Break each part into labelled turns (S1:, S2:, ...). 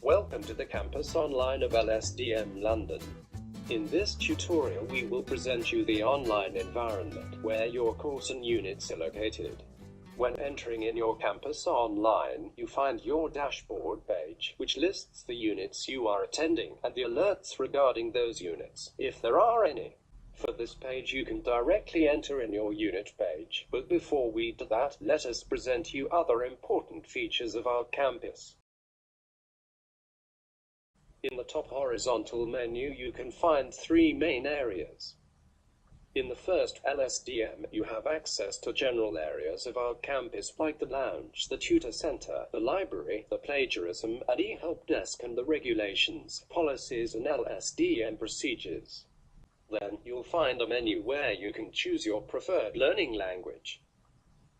S1: Welcome to the campus online of LSDM London. In this tutorial we will present you the online environment where your course and units are located. When entering in your campus online, you find your dashboard page, which lists the units you are attending and the alerts regarding those units, if there are any. For this page you can directly enter in your unit page, but before we do that, let us present you other important features of our campus. In the top horizontal menu you can find three main areas. In the first, LSDM, you have access to general areas of our campus like the lounge, the tutor center, the library, the plagiarism and e-help desk, and the regulations, policies and LSDM procedures. Then, you'll find a menu where you can choose your preferred learning language.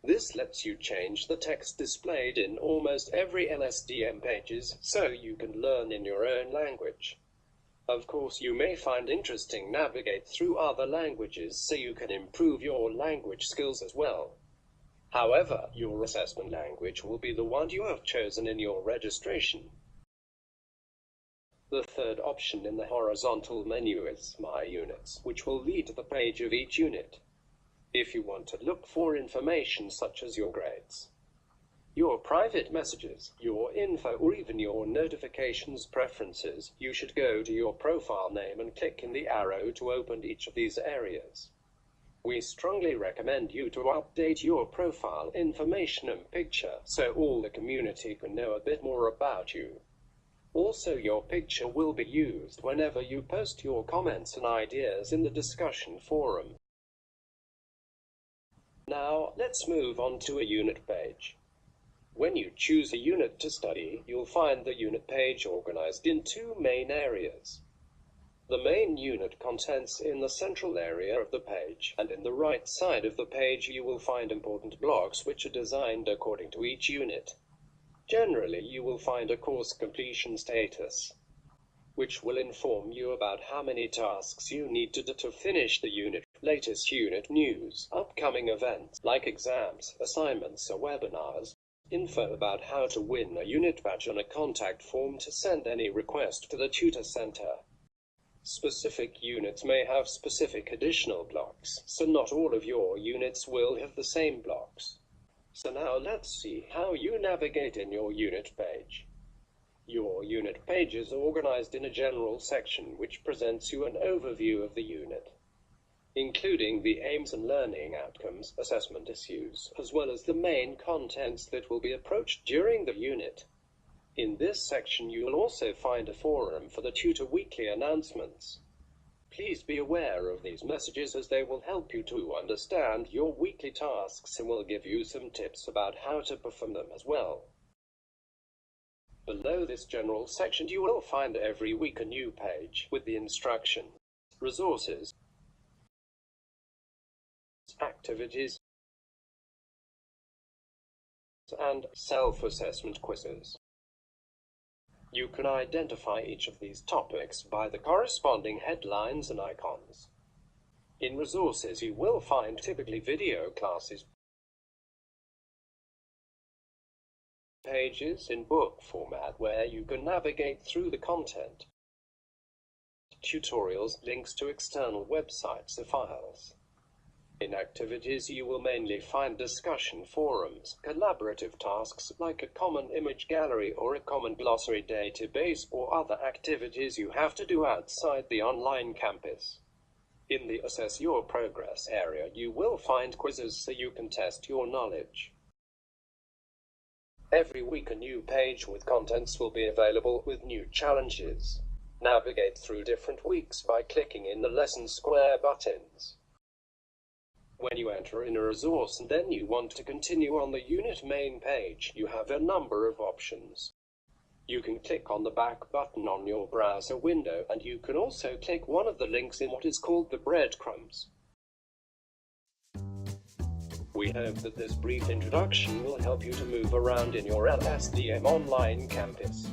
S1: This lets you change the text displayed in almost every LSDM pages, so you can learn in your own language. Of course, you may find interesting navigate through other languages so you can improve your language skills as well. However, your assessment language will be the one you have chosen in your registration. The third option in the horizontal menu is My Units, which will lead to the page of each unit. If you want to look for information such as your grades, your private messages, your info, or even your notifications preferences, you should go to your profile name and click in the arrow to open each of these areas. We strongly recommend you to update your profile information and picture so all the community can know a bit more about you. Also, your picture will be used whenever you post your comments and ideas in the discussion forum. Now, let's move on to a unit page. When you choose a unit to study, you'll find the unit page organized in two main areas. The main unit contents in the central area of the page, and in the right side of the page you will find important blocks which are designed according to each unit. Generally, you will find a course completion status, which will inform you about how many tasks you need to do to finish the unit, latest unit news, upcoming events like exams, assignments or webinars, info about how to win a unit badge, and a contact form to send any request to the tutor center. Specific units may have specific additional blocks, so not all of your units will have the same blocks. So now let's see how you navigate in your unit page. Your unit page is organized in a general section which presents you an overview of the unit, including the aims and learning outcomes, assessment issues, as well as the main contents that will be approached during the unit. In this section you will also find a forum for the tutor weekly announcements. Please be aware of these messages as they will help you to understand your weekly tasks and will give you some tips about how to perform them as well. Below this general section you will find every week a new page with the instructions, resources, activities, and self-assessment quizzes. You can identify each of these topics by the corresponding headlines and icons. In resources you will find typically video classes, pages in book format where you can navigate through the content, tutorials, links to external websites or files. In activities you will mainly find discussion forums, collaborative tasks like a common image gallery or a common glossary database, or other activities you have to do outside the online campus. In the Assess Your Progress area you will find quizzes so you can test your knowledge. Every week a new page with contents will be available with new challenges. Navigate through different weeks by clicking in the lesson square buttons. When you enter in a resource and then you want to continue on the unit main page, you have a number of options. You can click on the back button on your browser window, and you can also click one of the links in what is called the breadcrumbs. We hope that this brief introduction will help you to move around in your LSDM online campus.